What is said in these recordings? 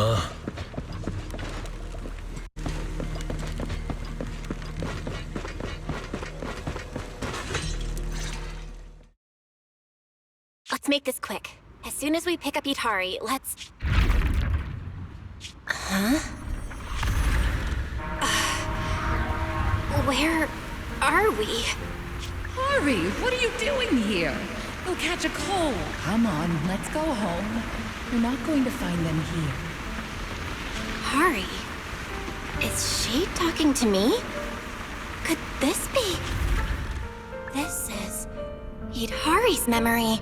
huh? Let's make this quick. As soon as we pick up Itari, let's... Huh? Where are we? Hurry, what are you doing here? You'll catch a cold. Come on, let's go home. You're not going to find them here. Hari? Is she talking to me? Could this be... This is... Itari's memory.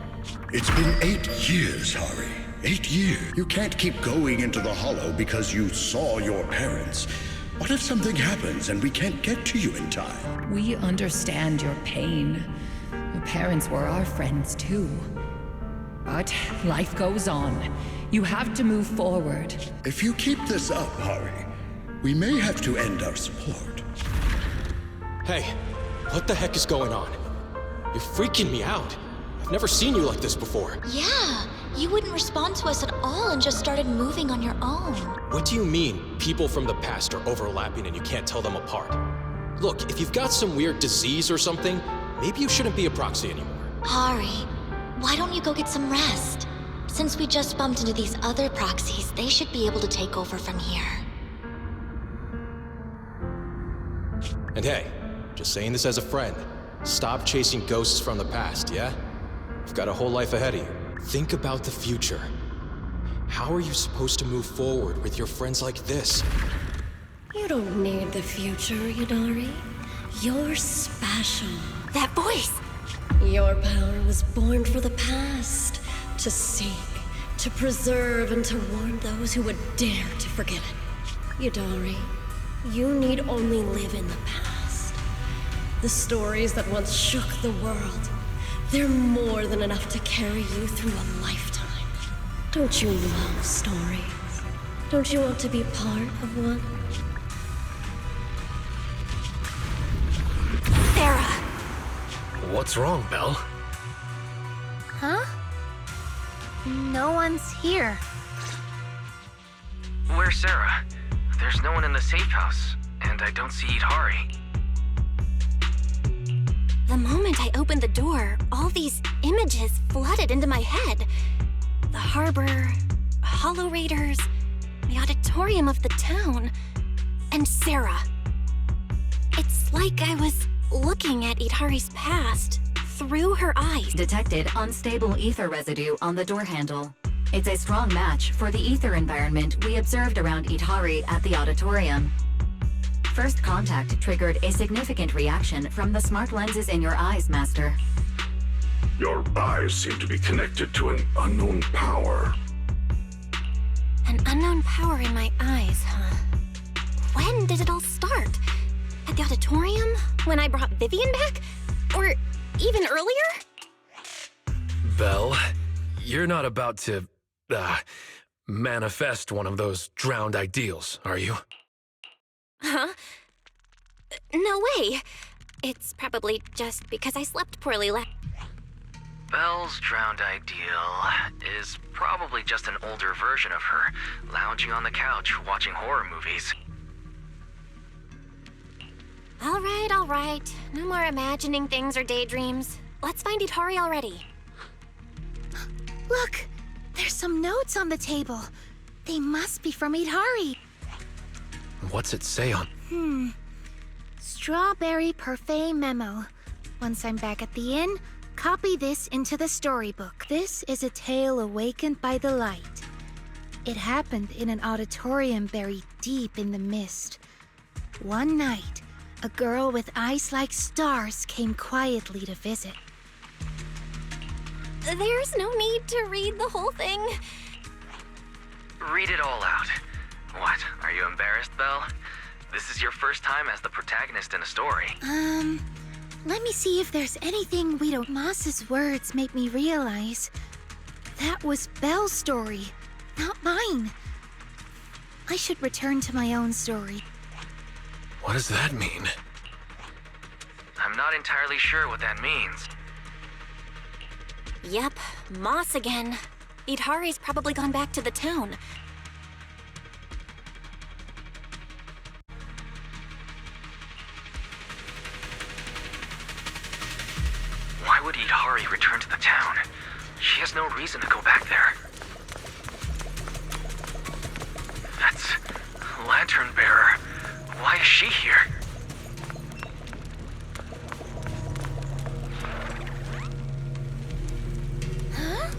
It's been 8 years, Hari. 8 years. You can't keep going into the Hollow because you saw your parents. What if something happens and we can't get to you in time? We understand your pain. Your parents were our friends too. But life goes on. You have to move forward. If you keep this up, Hari, we may have to end our support. Hey, what the heck is going on? You're freaking me out. I've never seen you like this before. Yeah, you wouldn't respond to us at all and just started moving on your own. What do you mean, people from the past are overlapping and you can't tell them apart? Look, if you've got some weird disease or something, maybe you shouldn't be a proxy anymore. Hari, why don't you go get some rest? Since we just bumped into these other proxies, they should be able to take over from here. And hey, just saying this as a friend, stop chasing ghosts from the past, yeah? You've got a whole life ahead of you. Think about the future. How are you supposed to move forward with your friends like this? You don't need the future, Yudari. You're special. That voice! Your power was born for the past. To seek, to preserve, and to warn those who would dare to forget it. Yudari, you need only live in the past. The stories that once shook the world, they're more than enough to carry you through a lifetime. Don't you love stories? Don't you want to be part of one? Sarah! What's wrong, Belle? Huh? No one's here. Where's Sarah? There's no one in the safe house, and I don't see Itari. The moment I opened the door, all these images flooded into my head. The harbor, Hollow Raiders, the auditorium of the town, and Sarah. It's like I was looking at Itari's past through her eyes. Detected unstable ether residue on the door handle. It's a strong match for the ether environment we observed around Itari at the auditorium. First contact triggered a significant reaction from the smart lenses in your eyes, Master. Your eyes seem to be connected to an unknown power. An unknown power in my eyes, huh? When did it all start? At the auditorium? When I brought Vivian back? Or even earlier? Belle, you're not about to, manifest one of those drowned ideals, are you? Huh? No way. It's probably just because I slept poorly Belle's drowned ideal is probably just an older version of her, lounging on the couch watching horror movies. All right. No more imagining things or daydreams. Let's find Itari already. Look! There's some notes on the table. They must be from Itari. What's it say on? Strawberry Parfait Memo. Once I'm back at the inn, copy this into the storybook. This is a tale awakened by the light. It happened in an auditorium buried deep in the mist. One night, a girl with eyes like stars came quietly to visit. There's no need to read the whole thing. Read it all out. What, are you embarrassed, Belle? This is your first time as the protagonist in a story. Let me see if there's anything we don't... Moss's words make me realize that was Belle's story, not mine. I should return to my own story. What does that mean? I'm not entirely sure what that means. Yep, Moss again. Itari's probably gone back to the town. Hidari returned to the town. She has no reason to go back there. That's Lantern Bearer. Why is she here? Huh?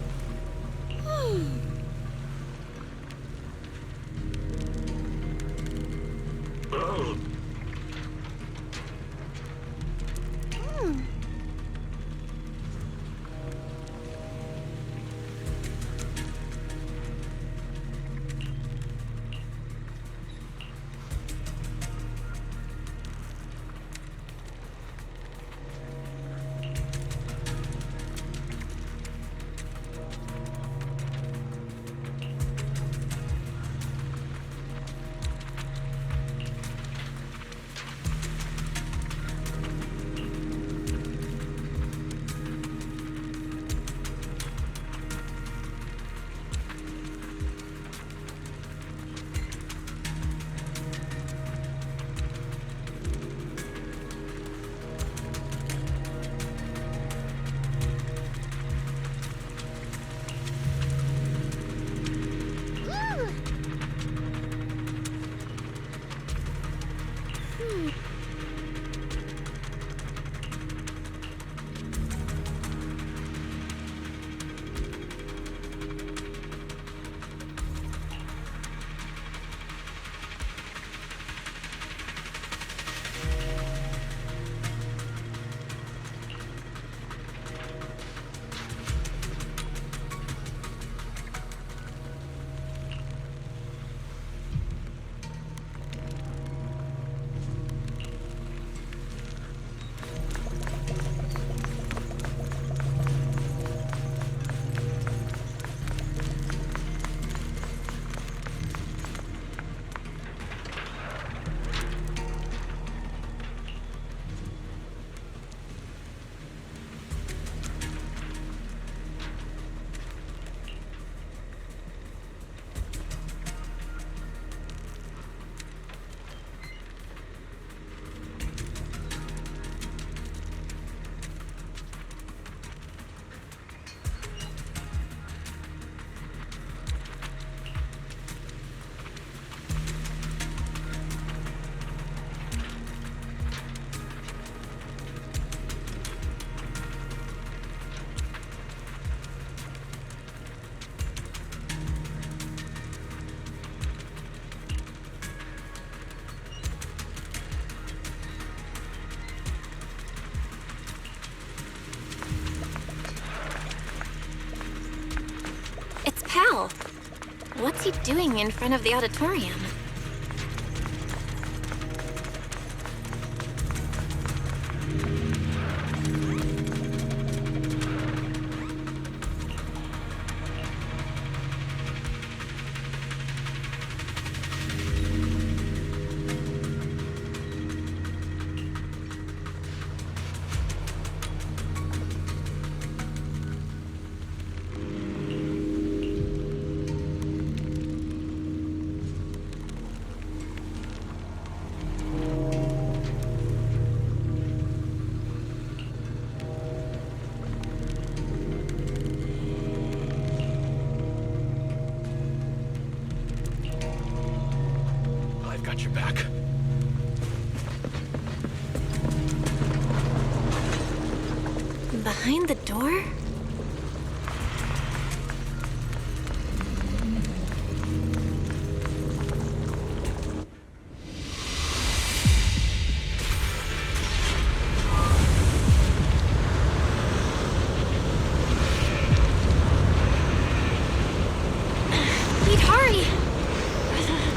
Pal, what's he doing in front of the auditorium? Got your back. Behind the door? Hidari!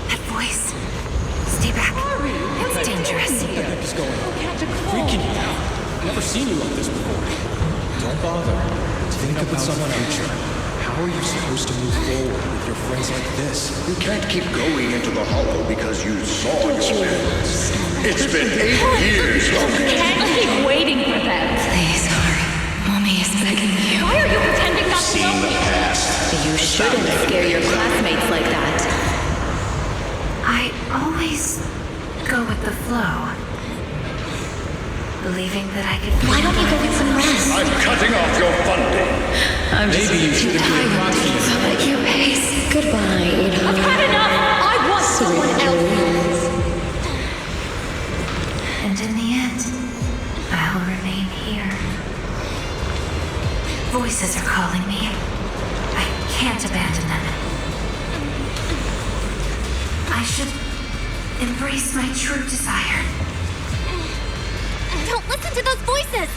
That voice. Stay back. It's dangerous. What the heck is going on? Freaking you out. Never seen you like this before. Don't bother. Think about someone future. How are you supposed to move forward with your friends like this? You can't keep going into the hollow because you saw your parents. It's been 8 years, Harry. Can't keep waiting for them. Please, Harry. Mommy is begging you. Why are you pretending not to know Seen the me? past. You shouldn't scare your classmates like that. I always go with the flow. believing that I could... Why don't you go get some rest? I'm cutting off your funding. I'm just Maybe you should have been watching it. At your pace. Goodbye, Eden. I've had enough! I want someone else! And in the end, I'll remain here. Voices are calling me. I can't abandon them. I should embrace my true desire. Don't listen to those voices!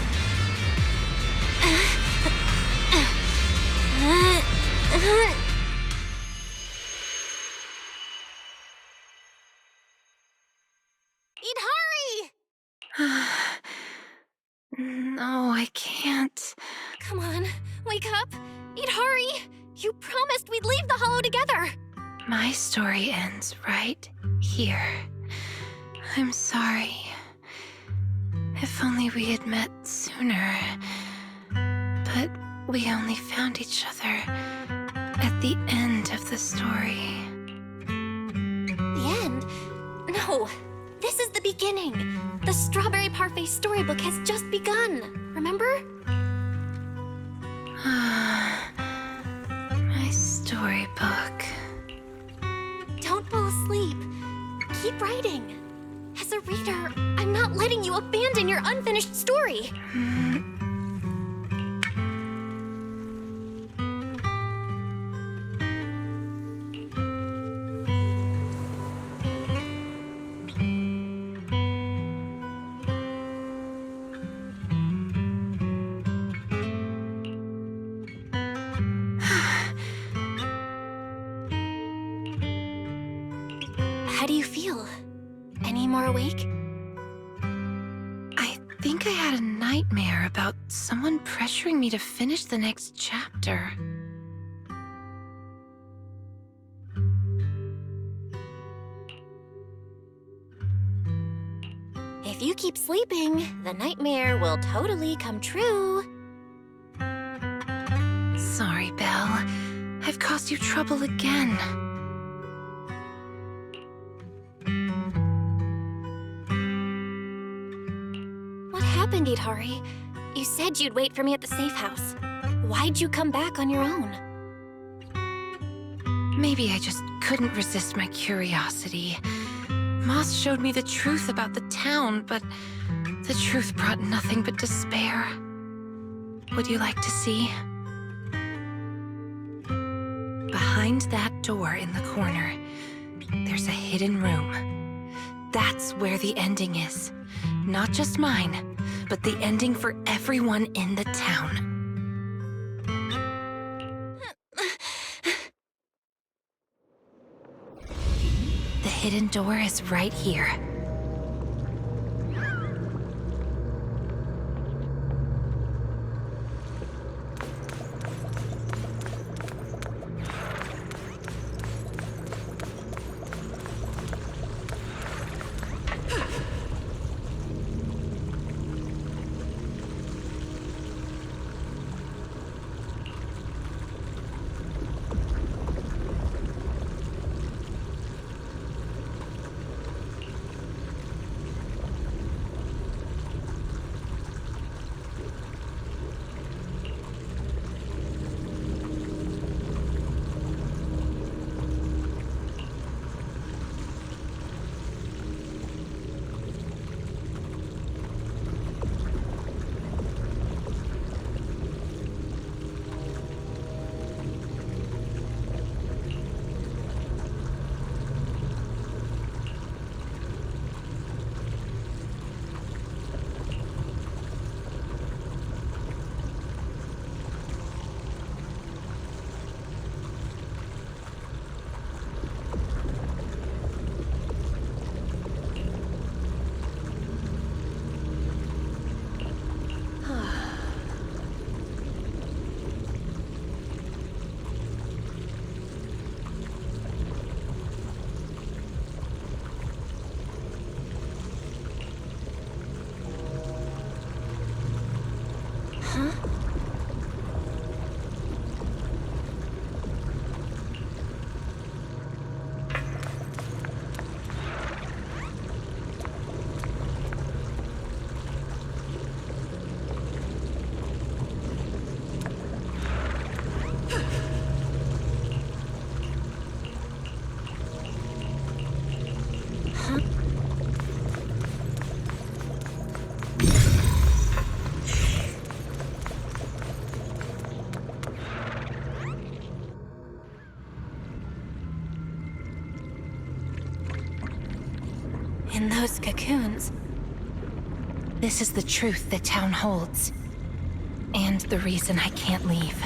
Idhari! No, I can't. Come on, wake up! Idhari! You promised we'd leave the Hollow together! My story ends right here. I'm sorry. If only we had met sooner. But we only found each other at the end of the story. The end? No, this is the beginning. The Strawberry Parfait storybook has just begun, remember? My storybook. Don't fall asleep. Keep writing. As a reader, I'm not letting you abandon your unfinished story. How do you feel? Any more awake? I think I had a nightmare about someone pressuring me to finish the next chapter. If you keep sleeping, the nightmare will totally come true. Sorry, Belle. I've caused you trouble again. What happened, Idhari? You said you'd wait for me at the safe house. Why'd you come back on your own? Maybe I just couldn't resist my curiosity. Moss showed me the truth about the town, but the truth brought nothing but despair. Would you like to see? Behind that door in the corner, there's a hidden room. That's where the ending is. Not just mine, but the ending for everyone in the town. The hidden door is right here. in those cocoons. This is the truth the town holds. And the reason I can't leave.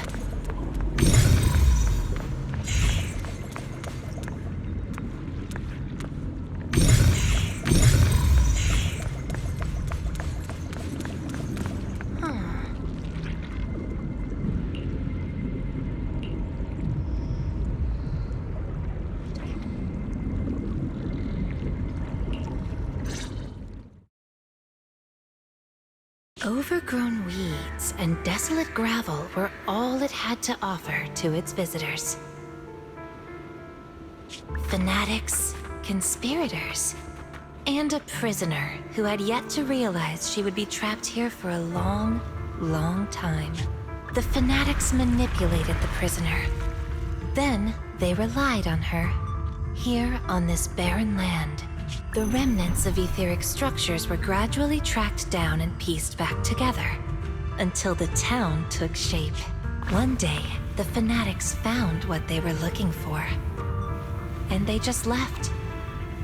Overgrown weeds and desolate gravel were all it had to offer to its visitors. Fanatics, conspirators, and a prisoner who had yet to realize she would be trapped here for a long, long time. The fanatics manipulated the prisoner. Then they relied on her. Here on this barren land, the remnants of etheric structures were gradually tracked down and pieced back together, until the town took shape. One day, the fanatics found what they were looking for. And they just left,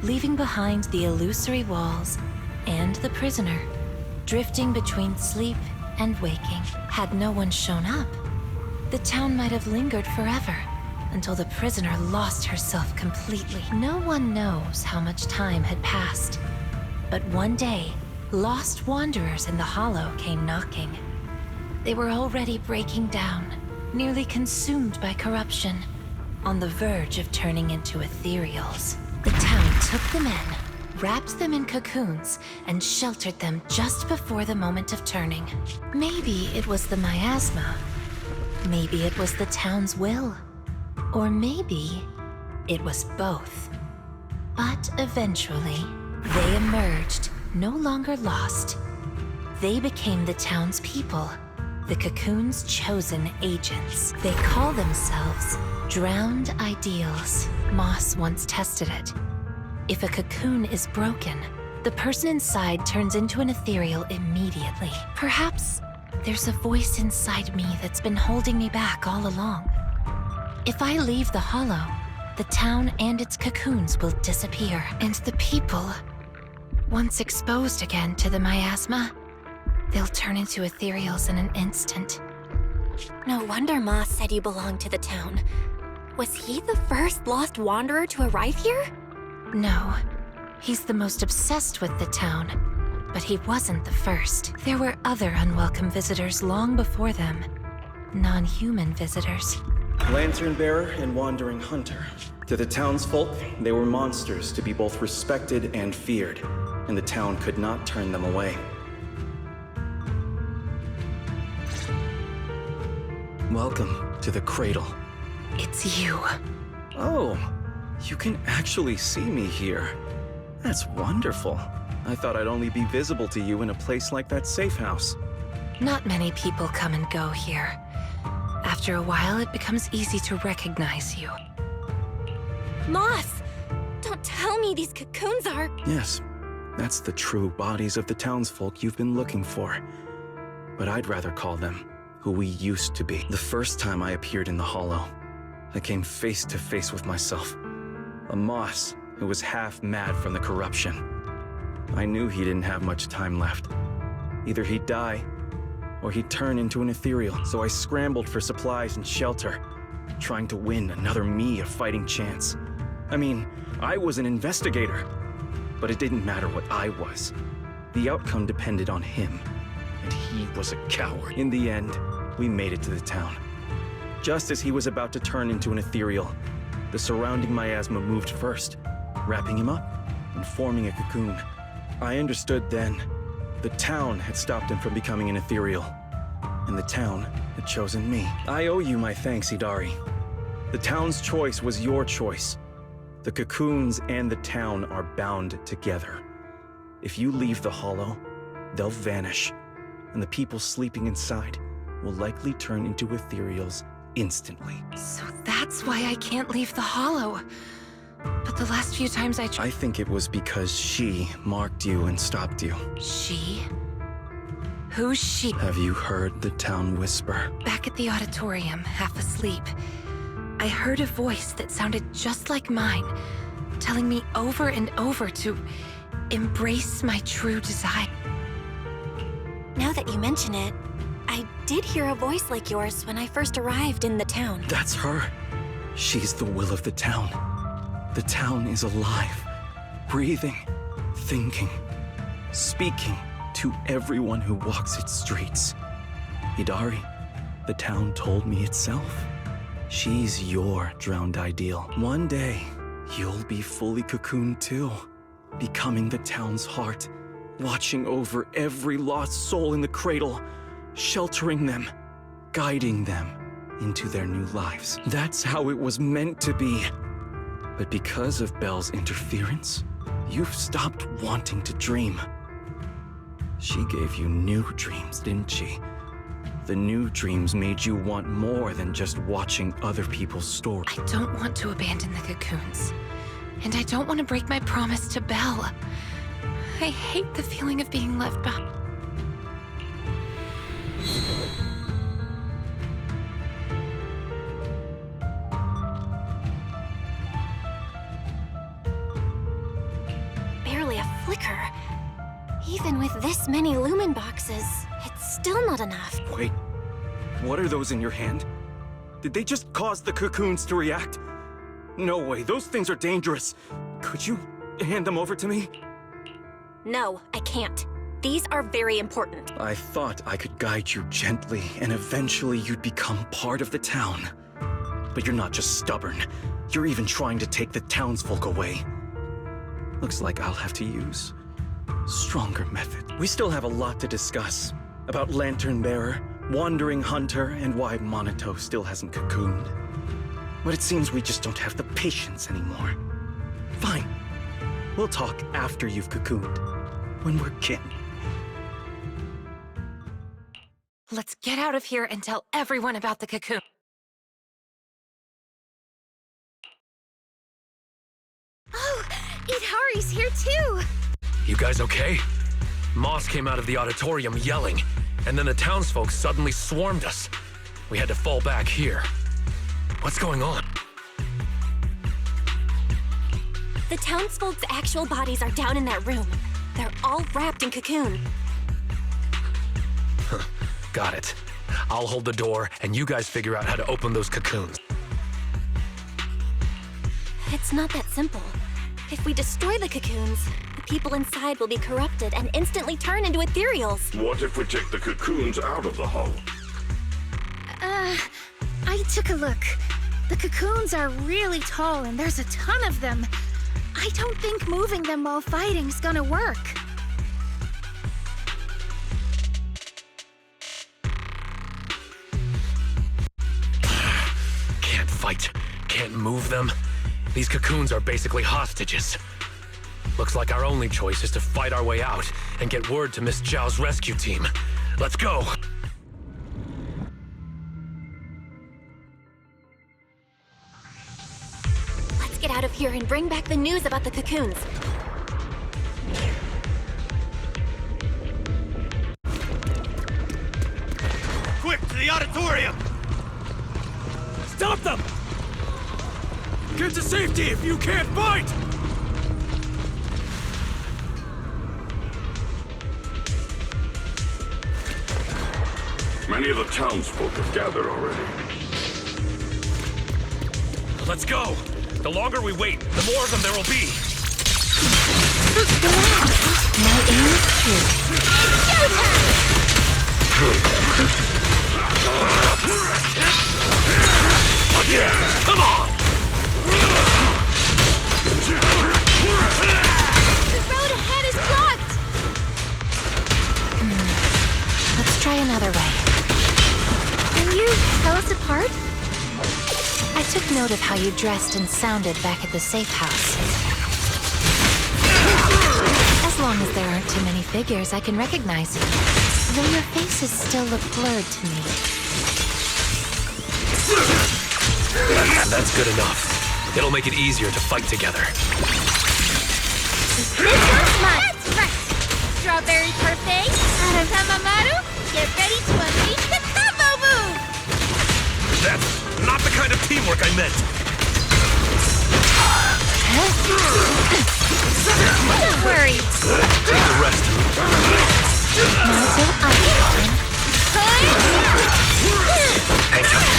leaving behind the illusory walls and the prisoner, drifting between sleep and waking. Had no one shown up, the town might have lingered forever, until the prisoner lost herself completely. No one knows how much time had passed. But one day, lost wanderers in the Hollow came knocking. They were already breaking down, nearly consumed by corruption, on the verge of turning into ethereals. The town took them in, wrapped them in cocoons, and sheltered them just before the moment of turning. Maybe it was the miasma. Maybe it was the town's will. Or maybe it was both. But eventually, they emerged, no longer lost. They became the town's people, the cocoon's chosen agents. They call themselves drowned ideals. Moss once tested it. If a cocoon is broken, the person inside turns into an ethereal immediately. Perhaps there's a voice inside me that's been holding me back all along. If I leave the Hollow, the town and its cocoons will disappear, and the people, once exposed again to the miasma, they'll turn into ethereals in an instant. No wonder Moss said you belonged to the town. Was he the first lost wanderer to arrive here? No, he's the most obsessed with the town, but he wasn't the first. There were other unwelcome visitors long before them, non-human visitors. Lantern bearer and wandering hunter. To the townsfolk, they were monsters to be both respected and feared, and the town could not turn them away. Welcome to the cradle. It's you. Oh, you can actually see me here. That's wonderful. I thought I'd only be visible to you in a place like that safe house. Not many people come and go here. After a while, it becomes easy to recognize you. Moss! Don't tell me these cocoons are... Yes, that's the true bodies of the townsfolk you've been looking for. But I'd rather call them who we used to be. The first time I appeared in the Hollow, I came face to face with myself. A Moss who was half mad from the corruption. I knew he didn't have much time left. Either he'd die, or he'd turn into an ethereal. So I scrambled for supplies and shelter, trying to win another me a fighting chance. I mean, I was an investigator, but it didn't matter what I was. The outcome depended on him, and he was a coward. In the end, we made it to the town. Just as he was about to turn into an ethereal, the surrounding miasma moved first, wrapping him up and forming a cocoon. I understood then. The town had stopped him from becoming an ethereal, and the town had chosen me. I owe you my thanks, Idari. The town's choice was your choice. The cocoons and the town are bound together. If you leave the Hollow, they'll vanish, and the people sleeping inside will likely turn into ethereals instantly. So that's why I can't leave the Hollow. But the last few times I think it was because she marked you and stopped you. She? Who's she? Have you heard the town whisper? Back at the auditorium, half asleep, I heard a voice that sounded just like mine, telling me over and over to embrace my true desire. Now that you mention it, I did hear a voice like yours when I first arrived in the town. That's her. She's the will of the town. The town is alive, breathing, thinking, speaking to everyone who walks its streets. Hidari, the town told me itself. She's your drowned ideal. One day, you'll be fully cocooned too, becoming the town's heart, watching over every lost soul in the cradle, sheltering them, guiding them into their new lives. That's how it was meant to be. But because of Belle's interference, you've stopped wanting to dream. She gave you new dreams, didn't she? The new dreams made you want more than just watching other people's stories. I don't want to abandon the cocoons. And I don't want to break my promise to Belle. I hate the feeling of being left behind. Barely a flicker. Even with this many lumen boxes, it's still not enough. Wait, what are those in your hand? Did they just cause the cocoons to react? No way, those things are dangerous. Could you hand them over to me? No, I can't. These are very important. I thought I could guide you gently, and eventually you'd become part of the town. But you're not just stubborn. You're even trying to take the townsfolk away. Looks like I'll have to use stronger method. We still have a lot to discuss about Lantern Bearer, Wandering Hunter, and why Monito still hasn't cocooned. But it seems we just don't have the patience anymore. Fine. We'll talk after you've cocooned, when we're kin. Let's get out of here and tell everyone about the cocoon. Oh, Hidari's here too! You guys okay? Moss came out of the auditorium yelling, and then the townsfolk suddenly swarmed us. We had to fall back here. What's going on? The townsfolk's actual bodies are down in that room. They're all wrapped in cocoon. Got it. I'll hold the door, and you guys figure out how to open those cocoons. It's not that simple. If we destroy the cocoons, the people inside will be corrupted and instantly turn into ethereals. What if we take the cocoons out of the hull? I took a look. The cocoons are really tall and there's a ton of them. I don't think moving them while fighting's gonna work. Can't fight. Can't move them. These cocoons are basically hostages. Looks like our only choice is to fight our way out and get word to Miss Zhao's rescue team. Let's go! Let's get out of here and bring back the news about the cocoons. Quick, to the auditorium! Stop them! Get to safety if you can't fight! Many of the townsfolk have gathered already. Let's go! The longer we wait, the more of them there will be! My aim is true. Yeah, come on! The road ahead is blocked! Let's try another way. Can you tell us apart? I took note of how you dressed and sounded back at the safe house. As long as there aren't too many figures, I can recognize you. Though your faces still look blurred to me. That's good enough. It'll make it easier to fight together. This one's mine! That's right! Strawberry Parfait, Tamamaru, get ready to unleash the combo move! That's not the kind of teamwork I meant! Don't worry. Take the rest. Monotone icon. Hang tight.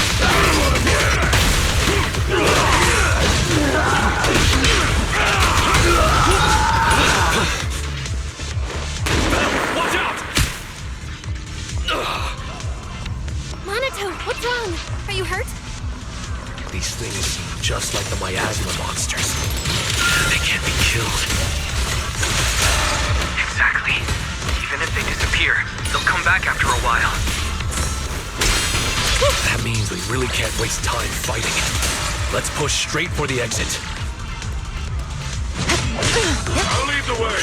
Watch out! Monotone, what's wrong? Are you hurt? These things seem just like the miasma monsters. They can't be killed. Exactly. Even if they disappear, they'll come back after a while. That means we really can't waste time fighting. Let's push straight for the exit. I'll lead the way.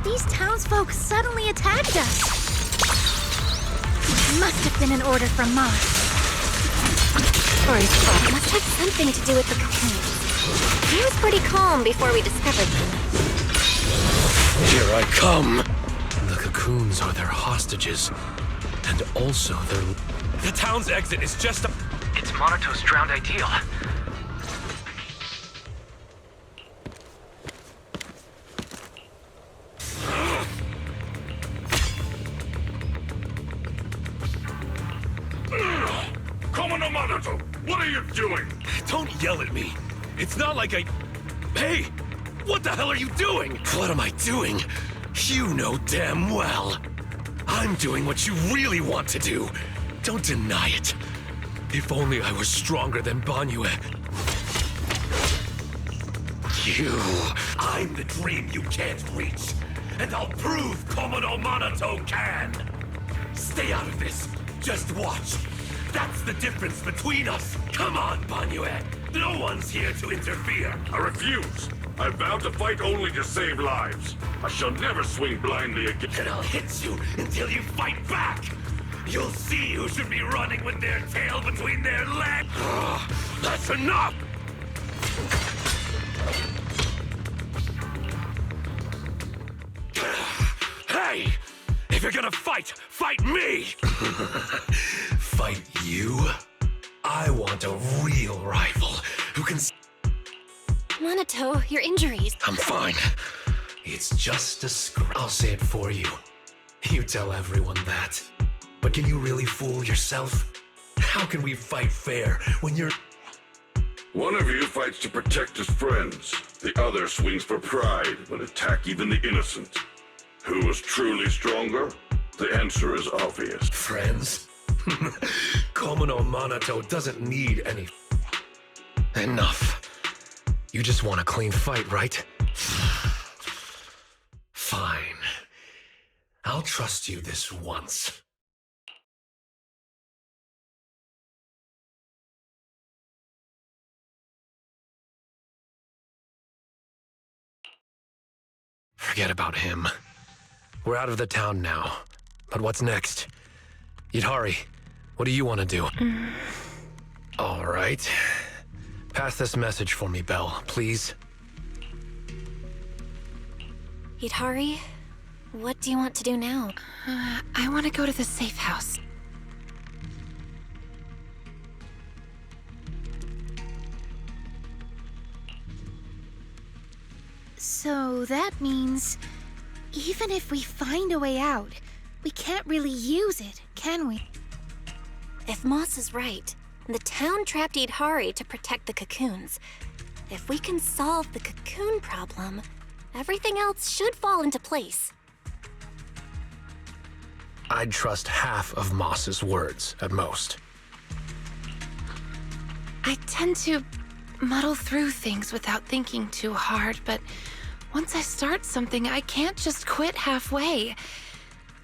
These townsfolk suddenly attacked us. Must have been an order from Mars. Or his fault must have something to do with the cocoons. He was pretty calm before we discovered them. Here I come. The cocoons are their hostages. And also their... The town's exit is just a... It's Monoto's drowned ideal. Commodore Monato, what are you doing? Don't yell at me. It's not like I... Hey! What the hell are you doing? What am I doing? You know damn well. I'm doing what you really want to do. Don't deny it. If only I were stronger than Bygone. I'm the dream you can't reach. And I'll prove Commodore Monato can. Stay out of this. Just watch. That's the difference between us. Come on, Bygone. No one's here to interfere. I refuse. I vow to fight only to save lives. I shall never swing blindly again. And I'll hit you until you fight back. You'll see who should be running with their tail between their legs. That's enough! Hey! If you're gonna fight, fight me! Fight you? I want a real rival who can... Monato, your injuries. I'm fine. It's just a scratch. I'll say it for you. You tell everyone that. But can you really fool yourself? How can we fight fair when you're... One of you fights to protect his friends. The other swings for pride and attack even the innocent. Who is truly stronger? The answer is obvious. Friends? Commodore Monato doesn't need any... Enough. You just want a clean fight, right? Fine. I'll trust you this once. Forget about him. We're out of the town now. But what's next? Yidhari, what do you want to do? All right. Pass this message for me, Belle, please. Yidhari, what do you want to do now? I want to go to the safe house. So that means, even if we find a way out, we can't really use it, can we? If Moss is right, the town trapped Yidhari to protect the cocoons. If we can solve the cocoon problem, everything else should fall into place. I'd trust half of Moss's words, at most. I tend to muddle through things without thinking too hard, but once I start something, I can't just quit halfway.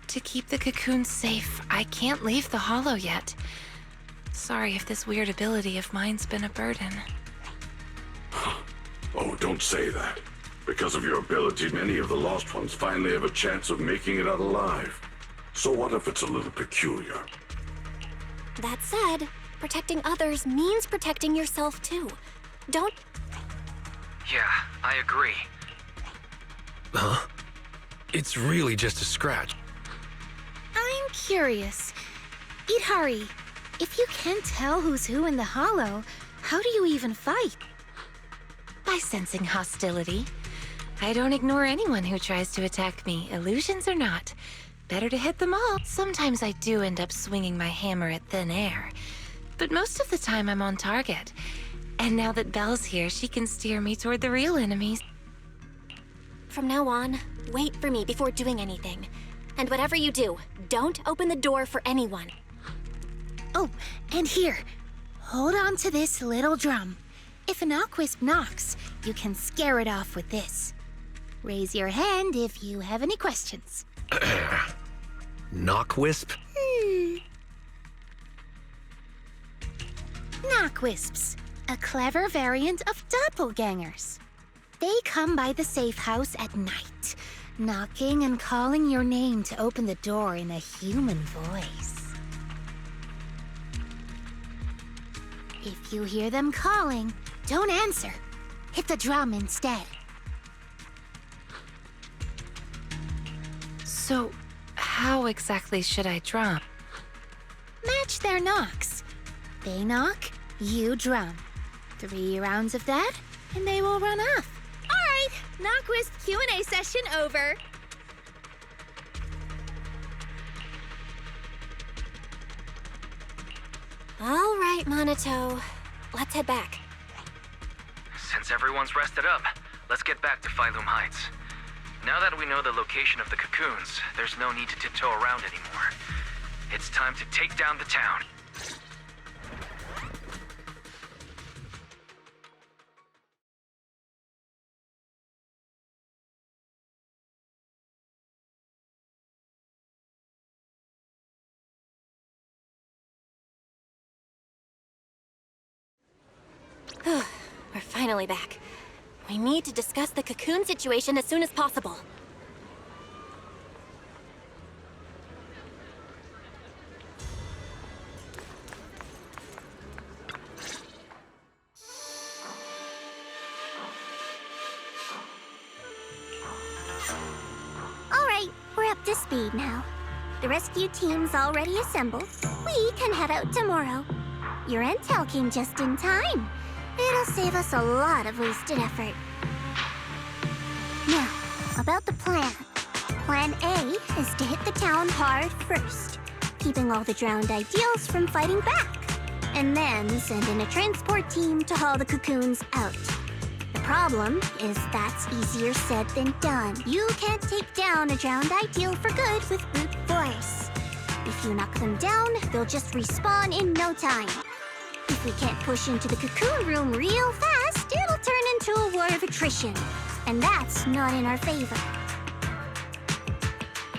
To keep the cocoons safe, I can't leave the Hollow yet. Sorry if this weird ability of mine's been a burden. Oh, don't say that. Because of your ability, many of the Lost Ones finally have a chance of making it out alive. So what if it's a little peculiar? That said, protecting others means protecting yourself too. Don't... Yeah, I agree. Huh? It's really just a scratch. curious. Itari, if you can't tell who's who in the Hollow, how do you even fight? By sensing hostility. I don't ignore anyone who tries to attack me, illusions or not. Better to hit them all. Sometimes I do end up swinging my hammer at thin air, but most of the time I'm on target. And now that Belle's here, she can steer me toward the real enemies. From now on, wait for me before doing anything. And whatever you do, don't open the door for anyone. Oh, and here, hold on to this little drum. If an Knockwisp knocks, you can scare it off with this. Raise your hand if you have any questions. Knockwisp? Knockwisps, a clever variant of doppelgangers. They come by the safe house at night, knocking and calling your name to open the door in a human voice. If you hear them calling, don't answer. Hit the drum instead. So, how exactly should I drum? Match their knocks. They knock, you drum. 3 rounds of that, and they will run off. All right, Knockwisp Q&A session over. All right, Monato. Let's head back. Since everyone's rested up, let's get back to Phylum Heights. Now that we know the location of the cocoons, there's no need to tiptoe around anymore. It's time to take down the town. We're finally back. We need to discuss the cocoon situation as soon as possible. All right, we're up to speed now. The rescue team's already assembled. We can head out tomorrow. Your intel came just in time. It'll save us a lot of wasted effort. Now, about the plan. Plan A is to hit the town hard first, keeping all the drowned ideals from fighting back, and then send in a transport team to haul the cocoons out. The problem is that's easier said than done. You can't take down a drowned ideal for good with brute force. If you knock them down, they'll just respawn in no time. If we can't push into the cocoon room real fast, it'll turn into a war of attrition. And that's not in our favor.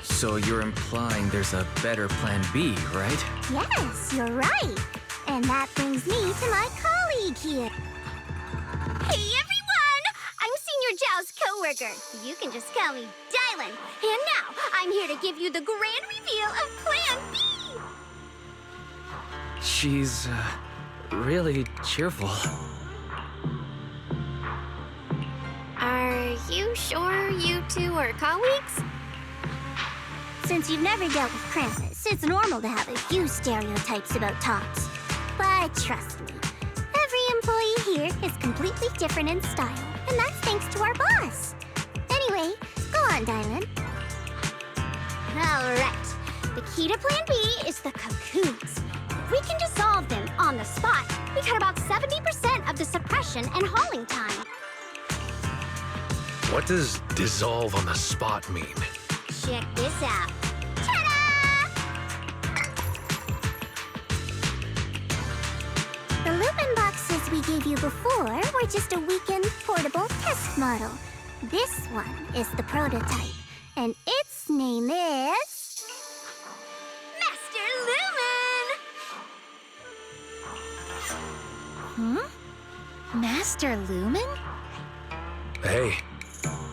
So you're implying there's a better plan B, right? Yes, you're right. And that brings me to my colleague here. Hey, everyone! I'm Senior Zhao's co-worker. You can just call me Dylan. And now, I'm here to give you the grand reveal of Plan B! She's, really cheerful. Are you sure you two are colleagues? Since you've never dealt with Krampus, it's normal to have a few stereotypes about tops. But trust me, every employee here is completely different in style, and that's thanks to our boss. Anyway, go on, Dylan. All right, the key to Plan B is the cocoons. If we can dissolve them on the spot, we cut about 70% of the suppression and hauling time. What does dissolve on the spot mean? Check this out. The Lupin boxes we gave you before were just a weekend portable test model. This one is the prototype, and its name is... Master Lumen! Master Lumen? Hey,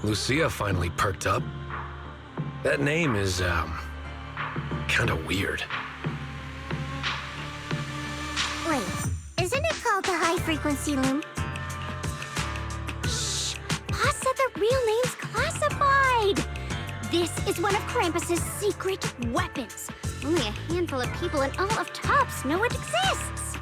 Lucia finally perked up. That name is, kinda weird. Wait, isn't it called the high-frequency loom? Shh! Boss said the real name's classified! This is one of Krampus's secret weapons. Only a handful of people in all of Tops know it exists.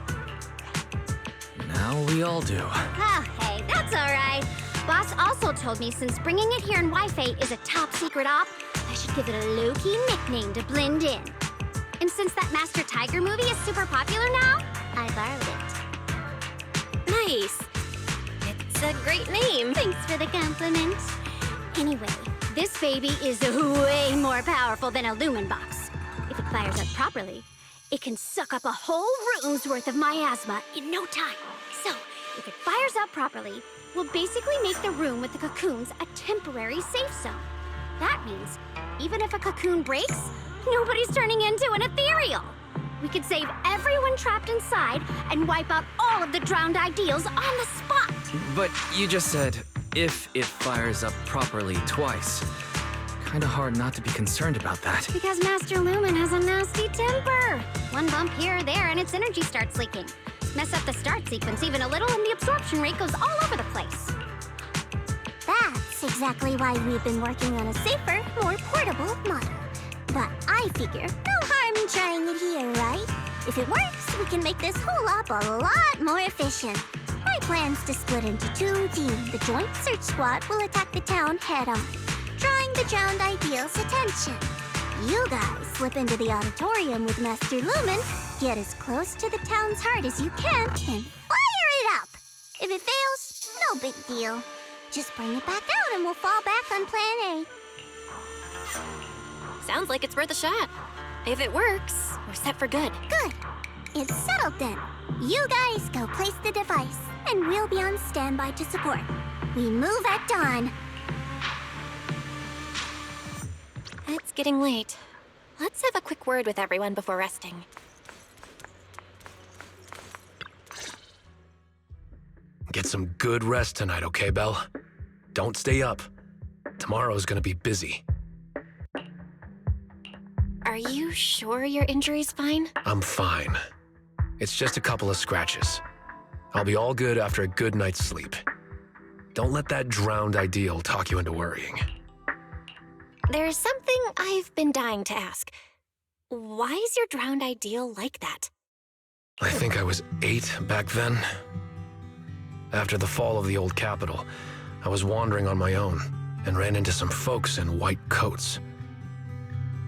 Now we all do. Oh, hey, that's alright. Boss also told me since bringing it here in Wi-Fi is a top secret op, I should give it a low-key nickname to blend in. And since that Master Tiger movie is super popular now, I borrowed it. Nice. It's a great name. Thanks for the compliment. Anyway, this baby is way more powerful than a Lumen box. If it fires up properly, it can suck up a whole room's worth of miasma in no time. So, if it fires up properly, we'll basically make the room with the cocoons a temporary safe zone. That means, even if a cocoon breaks, nobody's turning into an ethereal. We could save everyone trapped inside and wipe out all of the drowned ideals on the spot. But you just said, if it fires up properly twice. Kinda hard not to be concerned about that. Because Master Lumen has a nasty temper. One bump here or there and its energy starts leaking. Mess up the start sequence even a little and the absorption rate goes all over the place. That's exactly why we've been working on a safer, more portable model. But I figure no harm in trying it here, right? If it works, we can make this whole op a lot more efficient. My plan's to split into two teams. The Joint Search Squad will attack the town head-on, drawing the drowned ideals' attention. You guys slip into the auditorium with Master Lumen, get as close to the town's heart as you can, and fire it up! If it fails, no big deal. Just bring it back out and we'll fall back on Plan A. Sounds like it's worth a shot. If it works, we're set for good. Good. It's settled then. You guys go place the device, and we'll be on standby to support. We move at dawn. It's getting late. Let's have a quick word with everyone before resting. Get some good rest tonight, okay, Belle? Don't stay up. Tomorrow's gonna be busy. Are you sure your injury's fine? I'm fine. It's just a couple of scratches. I'll be all good after a good night's sleep. Don't let that drowned ideal talk you into worrying. There's something I've been dying to ask. Why is your drowned ideal like that? I think I was 8 back then. After the fall of the old capital, I was wandering on my own and ran into some folks in white coats.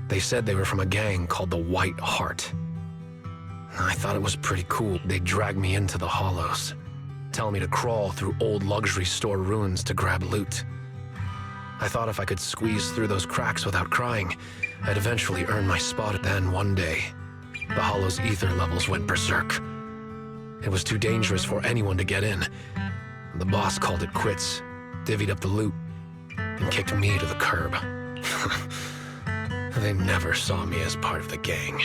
They said they were from a gang called the White Heart. I thought it was pretty cool. They dragged me into the hollows, telling me to crawl through old luxury store ruins to grab loot. I thought if I could squeeze through those cracks without crying, I'd eventually earn my spot. Then one day, the hollow's ether levels went berserk. It was too dangerous for anyone to get in. The boss called it quits, divvied up the loot, and kicked me to the curb. They never saw me as part of the gang.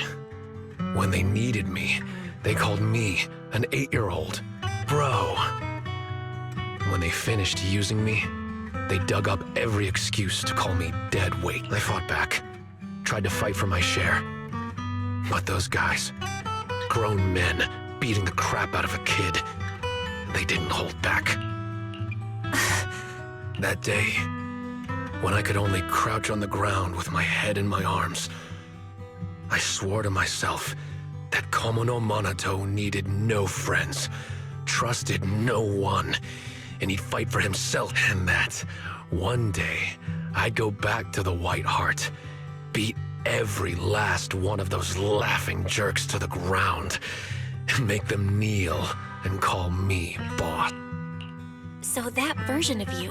When they needed me, they called me an 8-year-old bro. When they finished using me, they dug up every excuse to call me dead weight. I fought back, tried to fight for my share. But those guys, grown men beating the crap out of a kid, they didn't hold back. That day, when I could only crouch on the ground with my head in my arms, I swore to myself that Komo no Monato needed no friends, trusted no one, and he'd fight for himself, and that one day I'd go back to the White Heart, beat every last one of those laughing jerks to the ground, and make them kneel and call me boss. So that version of you,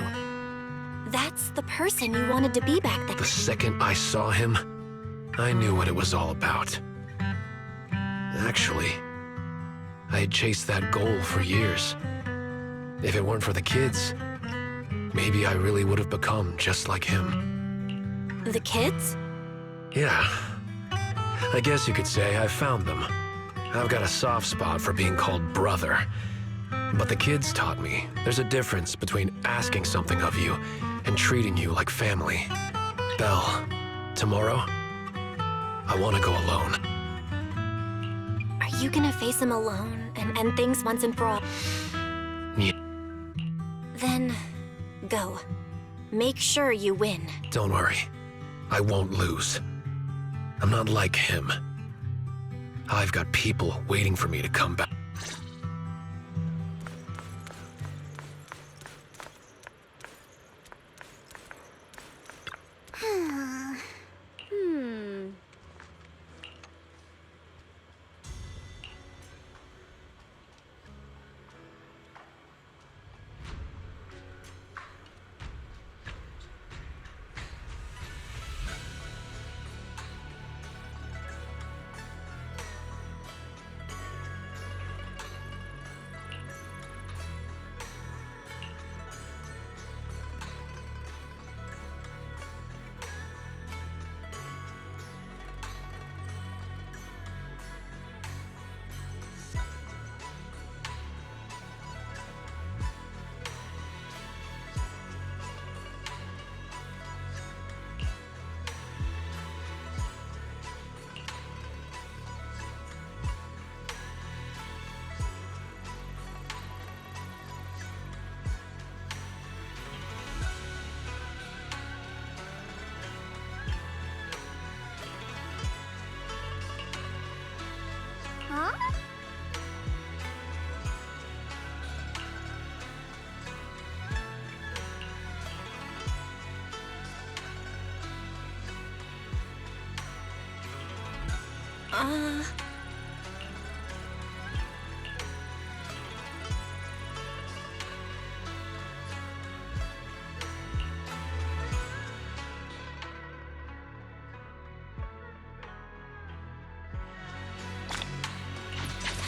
that's the person you wanted to be back then. The second I saw him, I knew what it was all about. Actually, I had chased that goal for years. If it weren't for the kids, maybe I really would have become just like him. The kids? Yeah. I guess you could say I found them. I've got a soft spot for being called brother. But the kids taught me there's a difference between asking something of you and treating you like family. Belle, tomorrow, I want to go alone. Are you gonna face him alone and end things once and for all? Yeah. Then, go. Make sure you win. Don't worry. I won't lose. I'm not like him. I've got people waiting for me to come back.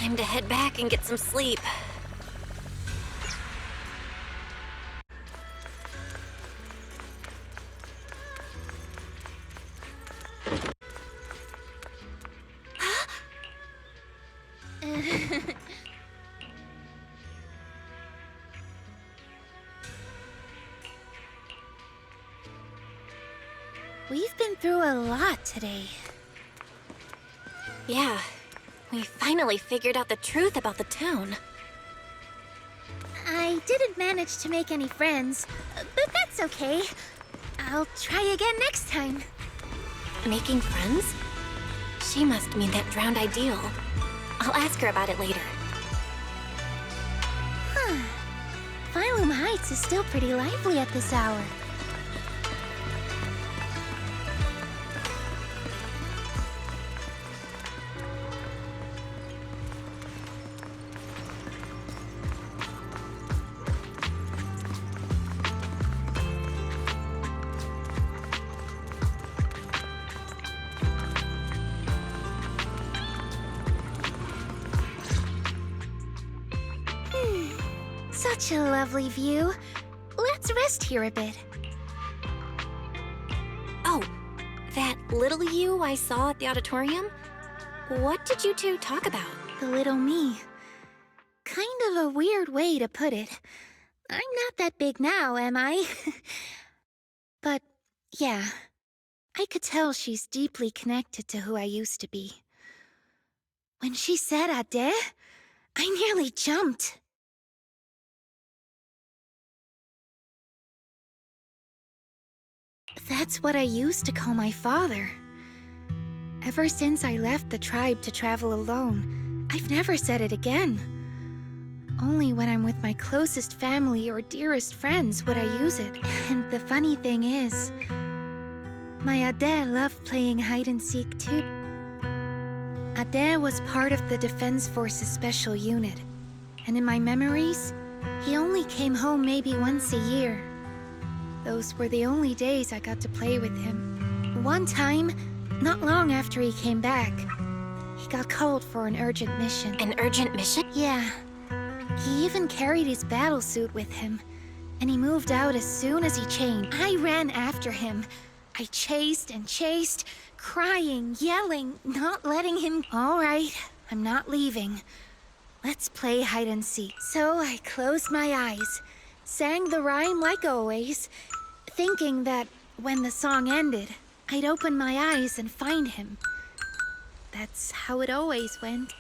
Time to head back and get some sleep. We've been through a lot today. Yeah, we finally figured out the truth about the town. I didn't manage to make any friends, but that's okay. I'll try again next time. Making friends? She must mean that drowned ideal. I'll ask her about it later. Huh. Phylum Heights is still pretty lively at this hour. Such a lovely view. Let's rest here a bit. Oh, that little you I saw at the auditorium? What did you two talk about? The little me. Kind of a weird way to put it. I'm not that big now, am I? But, yeah. I could tell she's deeply connected to who I used to be. When she said Ade, I nearly jumped. That's what I used to call my father. Ever since I left the tribe to travel alone, I've never said it again. Only when I'm with my closest family or dearest friends would I use it. And the funny thing is, my Ade loved playing hide-and-seek too. Ade was part of the Defense Force's special unit, and in my memories, he only came home maybe once a year. Those were the only days I got to play with him. One time, not long after he came back, he got called for an urgent mission. An urgent mission? Yeah. He even carried his battlesuit with him, and he moved out as soon as he changed. I ran after him. I chased and chased, crying, yelling, not letting him... All right, I'm not leaving. Let's play hide and seek. So I closed my eyes, sang the rhyme like always, thinking that when the song ended, I'd open my eyes and find him. That's how it always went.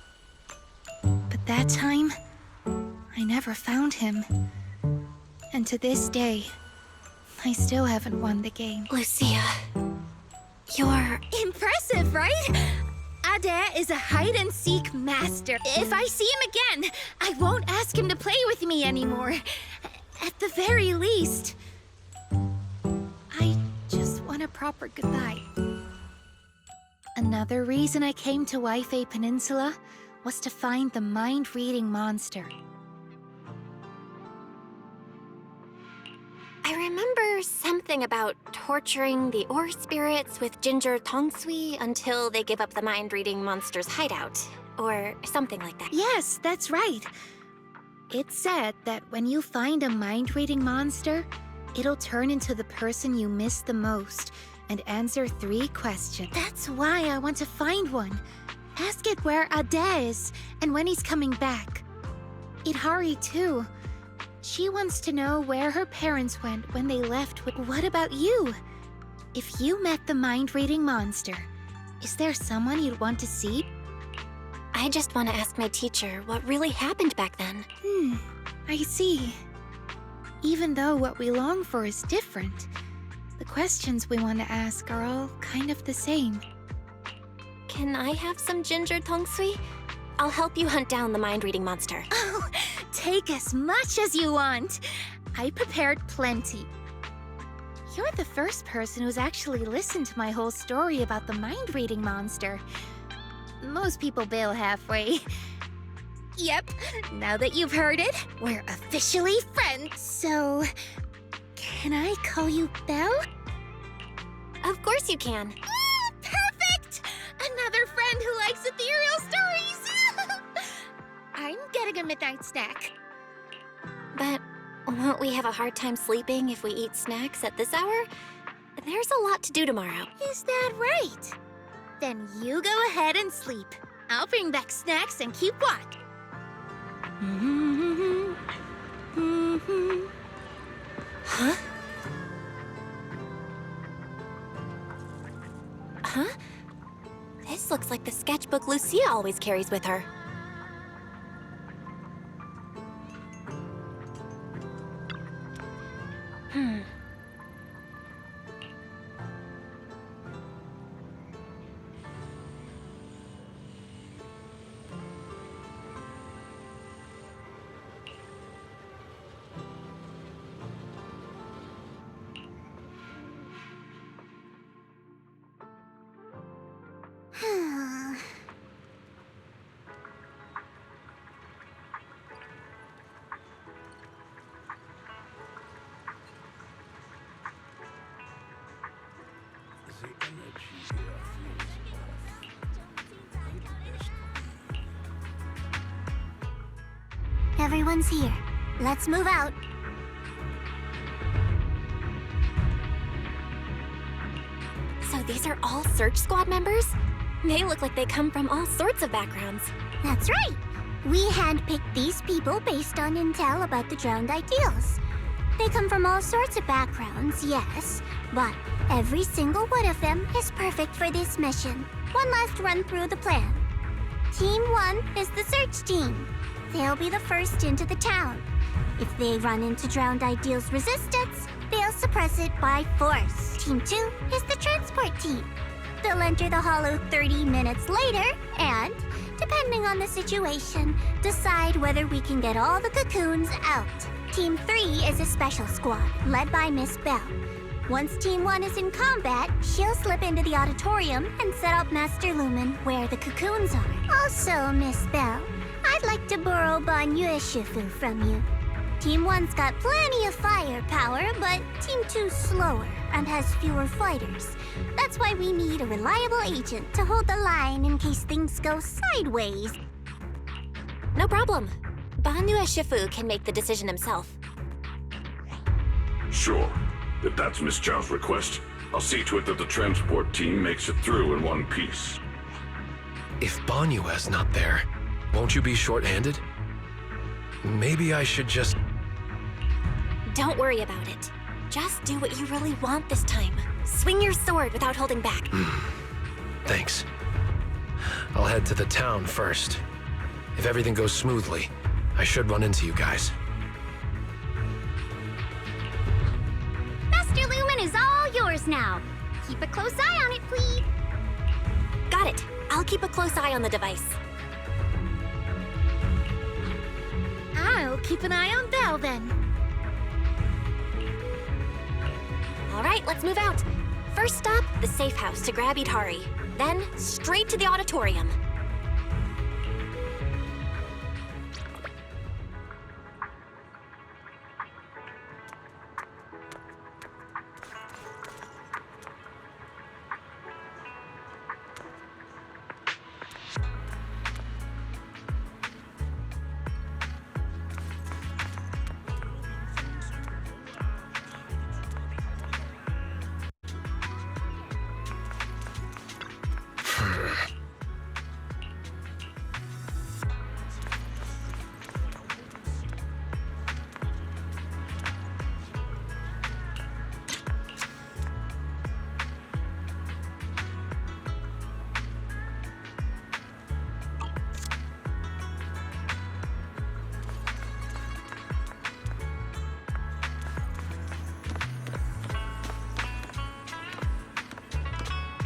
But that time, I never found him. And to this day, I still haven't won the game. Lucia, you're... Impressive, right? Ade is a hide-and-seek master. If I see him again, I won't ask him to play with me anymore. At the very least, I just want a proper goodbye. Another reason I came to Waifei Peninsula was to find the mind-reading monster. I remember something about torturing the ore spirits with ginger tongsui until they give up the mind-reading monster's hideout, or something like that. Yes, that's right. It's said that when you find a mind-reading monster, it'll turn into the person you miss the most and answer 3 questions. That's why I want to find one. Ask it where Ade is and when he's coming back. Idhari, too. She wants to know where her parents went when they left. What about you? If you met the mind-reading monster, is there someone you'd want to see? I just want to ask my teacher what really happened back then. I see. Even though what we long for is different, the questions we want to ask are all kind of the same. Can I have some ginger tongsui? I'll help you hunt down the mind-reading monster. Oh, take as much as you want. I prepared plenty. You're the first person who's actually listened to my whole story about the mind-reading monster. Most people bail halfway. Yep, now that you've heard it, we're officially friends. So, can I call you Belle? Of course you can. Perfect! Another friend who likes ethereal stories! I'm getting a midnight snack. But won't we have a hard time sleeping if we eat snacks at this hour? There's a lot to do tomorrow. Is that right? Then you go ahead and sleep. I'll bring back snacks and keep watch. Huh? Huh? This looks like the sketchbook Lucia always carries with her. Everyone's here. Let's move out. So these are all search squad members? They look like they come from all sorts of backgrounds. That's right. We handpicked these people based on intel about the drowned ideals. They come from all sorts of backgrounds, yes, but every single one of them is perfect for this mission. One last run through the plan. Team 1 is the search team. They'll be the first into the town. If they run into drowned ideals resistance, they'll suppress it by force. Team 2 is the transport team. They'll enter the hollow 30 minutes later and, depending on the situation, decide whether we can get all the cocoons out. Team 3 is a special squad, led by Miss Belle. Once Team 1 is in combat, she'll slip into the auditorium and set up Master Lumen where the cocoons are. Also, Miss Belle, I'd like to borrow Bygone Shifu from you. Team 1's got plenty of firepower, but Team 2's slower and has fewer fighters. That's why we need a reliable agent to hold the line in case things go sideways. No problem. Bygone Shifu can make the decision himself. Sure. If that's Miss Zhao's request, I'll see to it that the transport team makes it through in one piece. If Banyue's not there, won't you be short-handed? Maybe I should just... Don't worry about it. Just do what you really want this time. Swing your sword without holding back. Thanks. I'll head to the town first. If everything goes smoothly, I should run into you guys. Master Lumen is all yours now. Keep a close eye on it, please. Got it. I'll keep a close eye on the device. I'll keep an eye on Belle then. All right, let's move out. First stop, the safe house to grab Itari. Then, straight to the auditorium.